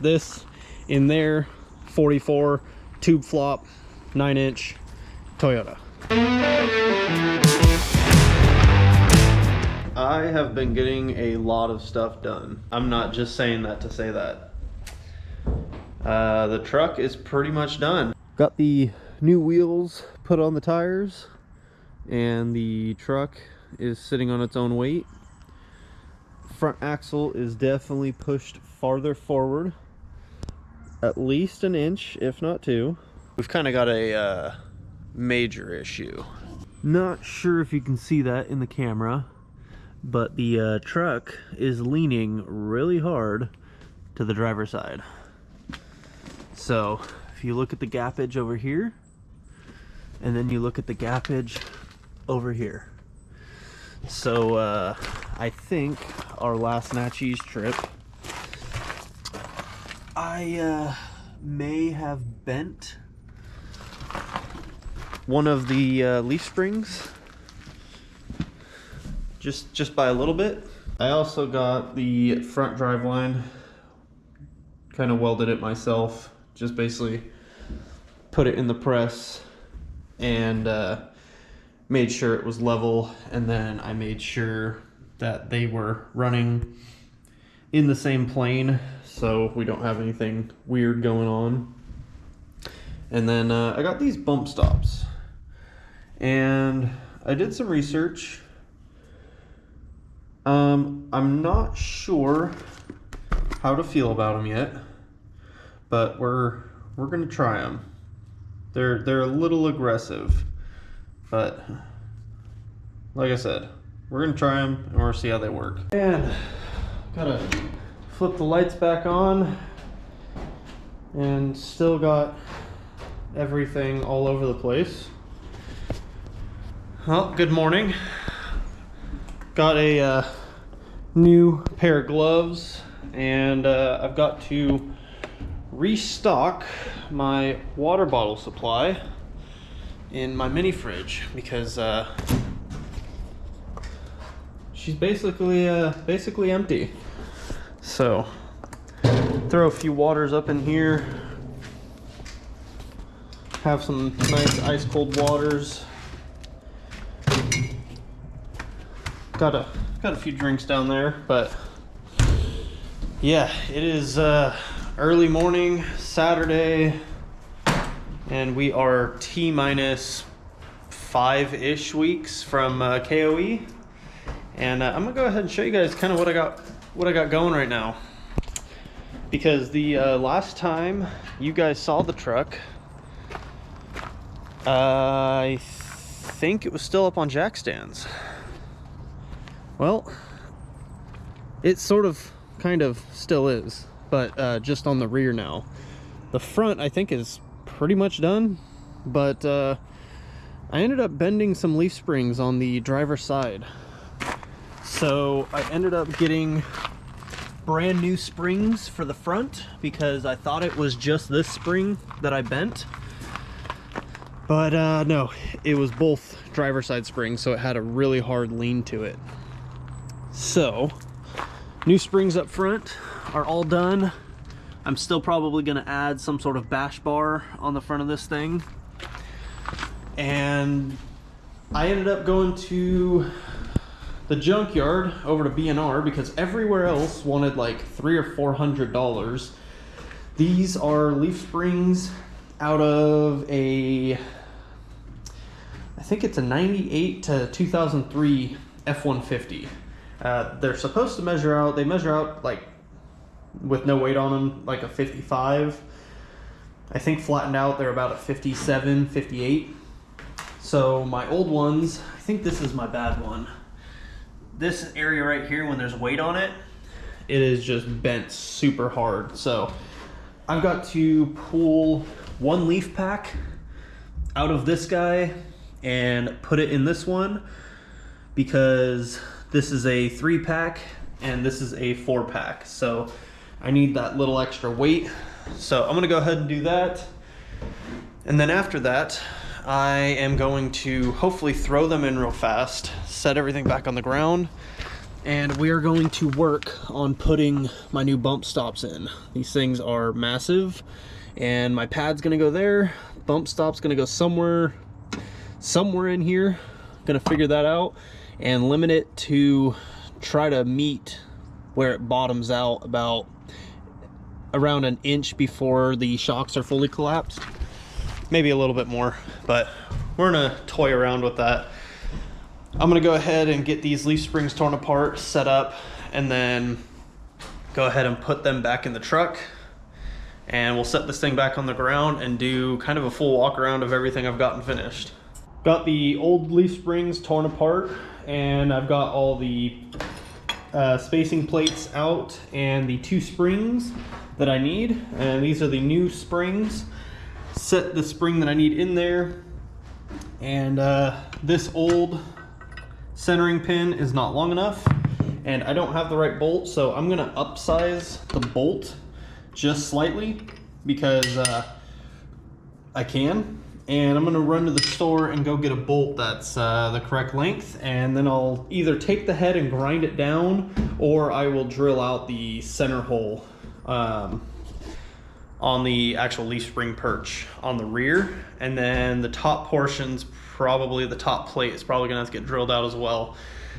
this in there, 44 tube flop, 9-inch Toyota. I have been getting a lot of stuff done. I'm not just saying that to say that. The truck is pretty much done. Got the new wheels put on the tires, and the truck is sitting on its own weight. Front axle is definitely pushed farther forward, at least an inch, if not two. We've kind of got a major issue. Not sure if you can see that in the camera, but the truck is leaning really hard to the driver's side. So if you look at the gappage over here, and then you look at the gappage over here. So I think our last Natchez trip, I may have bent one of the leaf springs just by a little bit. I also got the front driveline, kind of welded it myself, just basically put it in the press and made sure it was level, and then I made sure that they were running in the same plane so we don't have anything weird going on. And then I got these bump stops, and I did some research. I'm not sure how to feel about them yet, but we're gonna try them. They're a little aggressive, but like I said, we're gonna try them and we'll see how they work. And gotta flip the lights back on, and still got everything all over the place. Well, good morning. Got a new pair of gloves, and I've got to restock my water bottle supply in my mini fridge because she's basically empty. So throw a few waters up in here, have some nice ice cold waters. Got a few drinks down there, but yeah, it is early morning Saturday, and we are T-minus 5-ish weeks from KOE, and I'm gonna go ahead and show you guys kind of what I got going right now, because the last time you guys saw the truck, I think it was still up on jack stands. Well, it sort of kind of still is, but just on the rear now. The front I think is pretty much done, but I ended up bending some leaf springs on the driver's side. So I ended up getting brand new springs for the front because I thought it was just this spring that I bent. But no, it was both driver's side springs, so it had a really hard lean to it. So, new springs up front are all done. I'm still probably gonna add some sort of bash bar on the front of this thing. And I ended up going to the junkyard over to B&R because everywhere else wanted like $300 or $400. These are leaf springs out of I think it's a 98 to 2003 F-150. They're supposed to measure out, they measure out like with no weight on them, like a 55. I think flattened out, they're about a 57, 58. So my old ones, I think this is my bad one. This area right here, when there's weight on it, it is just bent super hard. So I've got to pull one leaf pack out of this guy and put it in this one, because this is a 3-pack and this is a 4-pack. So I need that little extra weight. So I'm gonna go ahead and do that. And then after that, I am going to hopefully throw them in real fast, set everything back on the ground, and we are going to work on putting my new bump stops in. These things are massive, and my pad's gonna go there, bump stop's gonna go somewhere in here. Gonna figure that out and limit it to try to meet where it bottoms out about around an inch before the shocks are fully collapsed. Maybe a little bit more, but we're gonna toy around with that. I'm gonna go ahead and get these leaf springs torn apart, set up, and then go ahead and put them back in the truck. And we'll set this thing back on the ground and do kind of a full walk around of everything I've gotten finished. Got the old leaf springs torn apart, and I've got all the spacing plates out and the 2 springs that I need. And these are the new springs. Set the spring that I need in there. And this old centering pin is not long enough, and I don't have the right bolt, so I'm gonna upsize the bolt just slightly because I can. And I'm gonna run to the store and go get a bolt that's the correct length, and then I'll either take the head and grind it down, or I will drill out the center hole on the actual leaf spring perch on the rear. And then the top portions, probably the top plate is probably gonna have to get drilled out as well.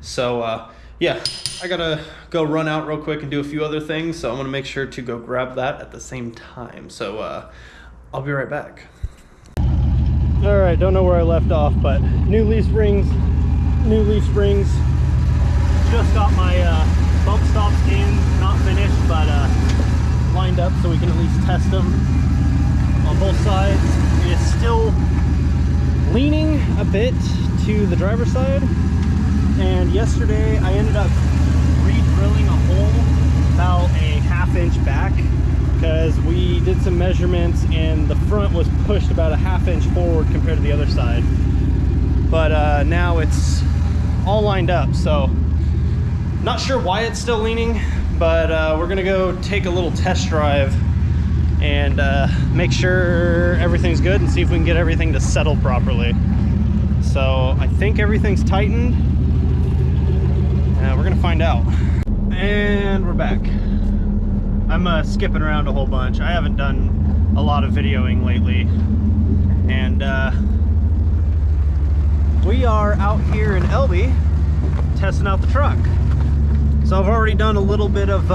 So yeah, I gotta go run out real quick and do a few other things, so I'm gonna make sure to go grab that at the same time. So I'll be right back. All right, don't know where I left off, but new leaf springs. Just got my bump stops in, not finished, but lined up so we can at least test them on both sides. It is still leaning a bit to the driver's side, and yesterday I ended up re-drilling a hole about a ½ inch back because we did some measurements and the front was pushed about a ½ inch forward compared to the other side. But now it's all lined up, so not sure why it's still leaning, but we're gonna go take a little test drive and make sure everything's good and see if we can get everything to settle properly. So I think everything's tightened. We're gonna find out. And we're back. I'm skipping around a whole bunch. I haven't done a lot of videoing lately, and we are out here in Elbe testing out the truck. So I've already done a little bit of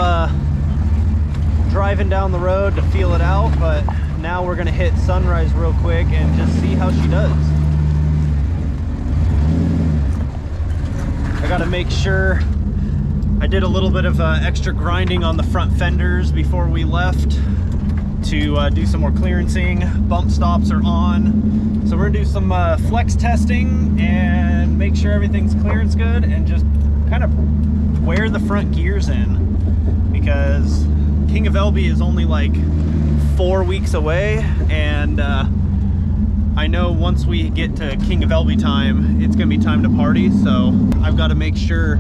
driving down the road to feel it out, but now we're gonna hit Sunrise real quick and just see how she does. I gotta make sure I did a little bit of extra grinding on the front fenders before we left to do some more clearancing. Bump stops are on, so we're gonna do some flex testing and make sure everything's clearance good, and just kind of wear the front gears in, because King of ELB is only like 4 weeks away, and I know once we get to King of ELB time, it's gonna be time to party. So I've got to make sure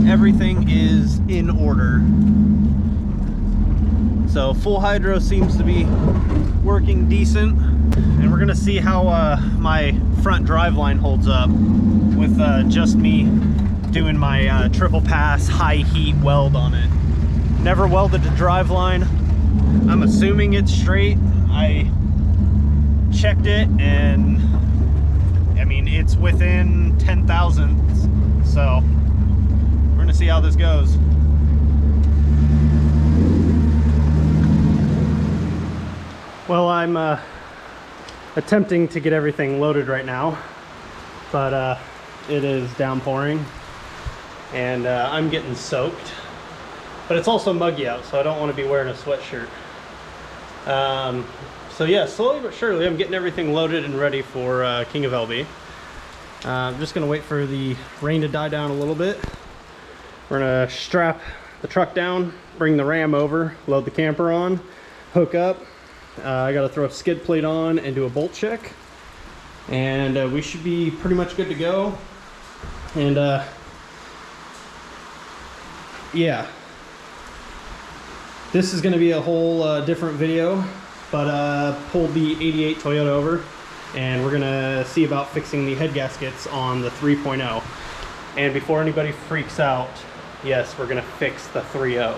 everything is in order. So full hydro seems to be working decent, and we're gonna see how my front drive line holds up with just me doing my triple pass high heat weld on it. Never welded the drive line. I'm assuming it's straight. I checked it, and I mean, it's within 10 thousandths, so we're gonna see how this goes. Well, I'm attempting to get everything loaded right now, but it is downpouring, and I'm getting soaked, but it's also muggy out, so I don't want to be wearing a sweatshirt. So yeah, slowly but surely I'm getting everything loaded and ready for King of ELB. I'm just gonna wait for the rain to die down a little bit. We're gonna strap the truck down, bring the Ram over, load the camper on, hook up. I gotta throw a skid plate on and do a bolt check, and we should be pretty much good to go. And yeah, this is gonna be a whole different video, but pulled the 88 Toyota over, and we're gonna see about fixing the head gaskets on the 3.0. And before anybody freaks out, yes, we're gonna fix the 3.0,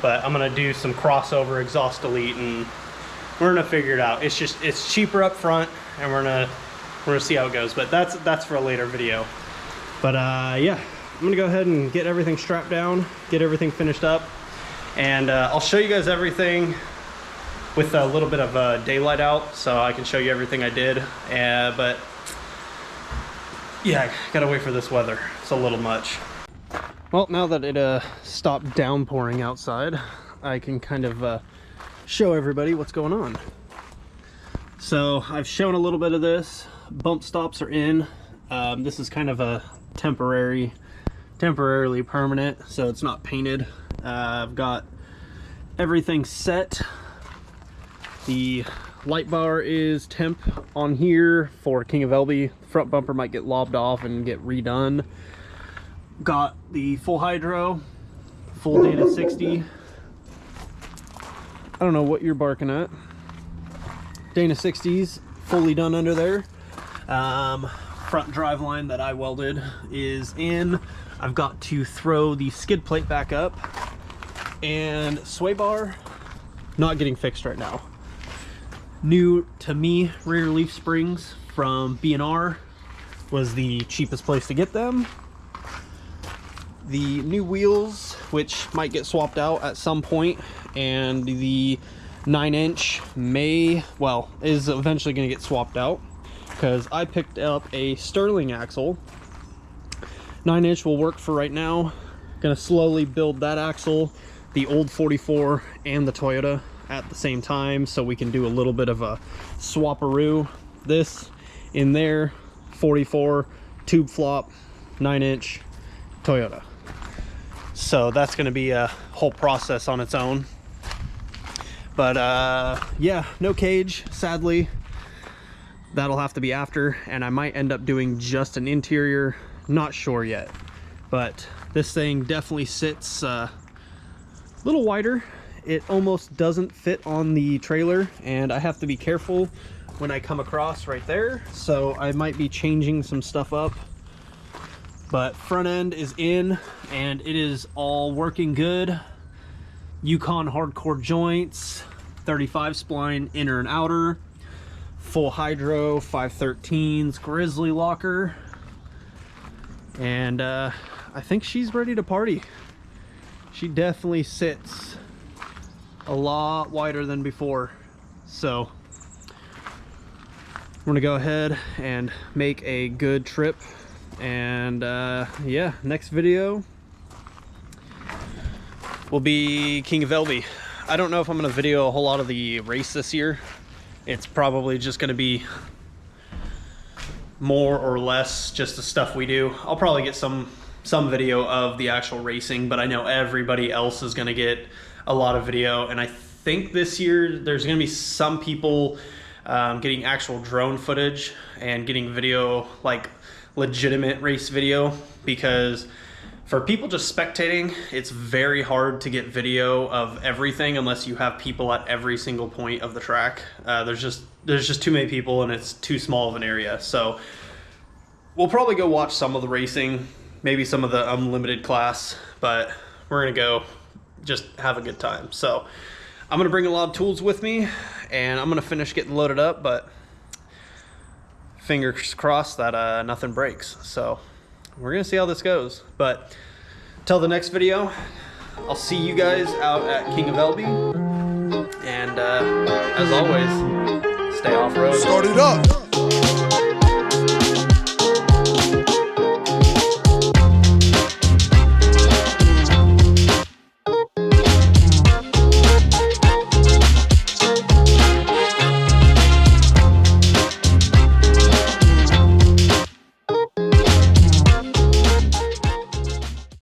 but I'm gonna do some crossover exhaust delete, and we're gonna figure it out. It's cheaper up front, and we're gonna see how it goes. But that's for a later video. But yeah, I'm gonna go ahead and get everything strapped down, get everything finished up, and I'll show you guys everything with a little bit of daylight out, so I can show you everything I did. But yeah, gotta wait for this weather. It's a little much. Well, now that it stopped downpouring outside, I can kind of show everybody what's going on. So I've shown a little bit of this. Bump stops are in. This is kind of a temporarily permanent, so it's not painted. I've got everything set. The light bar is temp on here for King of ELB. Front bumper might get lobbed off and get redone. Got the full hydro, full Dana 60. I don't know what you're barking at. Dana 60s fully done under there. Front drive line that I welded is in. I've got to throw the skid plate back up, and sway bar not getting fixed right now. New to me rear leaf springs from B&R was the cheapest place to get them. The new wheels, which might get swapped out at some point, and the 9-inch is eventually going to get swapped out, because I picked up a Sterling axle. 9-inch will work for right now. Gonna slowly build that axle, the old 44 and the Toyota at the same time, so we can do a little bit of a swap-a-roo. This in there, 44 tube flop, 9-inch Toyota. So that's going to be a whole process on its own. But yeah, no cage, sadly. That'll have to be after, and I might end up doing just an interior, not sure yet. But this thing definitely sits a little wider. It almost doesn't fit on the trailer, and I have to be careful when I come across right there, so I might be changing some stuff up. But front end is in, and it is all working good. Yukon hardcore joints, 35 spline inner and outer, full hydro 513s grizzly locker, and I think she's ready to party. She definitely sits a lot wider than before, so we're gonna go ahead and make a good trip. And yeah, next video will be King of ELB. I don't know if I'm gonna video a whole lot of the race this year. It's probably just gonna be more or less just the stuff we do. I'll probably get some video of the actual racing, but I know everybody else is gonna get a lot of video. And I think this year there's gonna be some people getting actual drone footage and getting video, like legitimate race video, because for people just spectating, it's very hard to get video of everything unless you have people at every single point of the track. There's just too many people, and it's too small of an area. So we'll probably go watch some of the racing, maybe some of the unlimited class, but we're gonna go just have a good time. So I'm gonna bring a lot of tools with me, and I'm gonna finish getting loaded up, but fingers crossed that nothing breaks. So we're gonna see how this goes. But till the next video, I'll see you guys out at King of ELB, and as always, stay off-road. Start it up.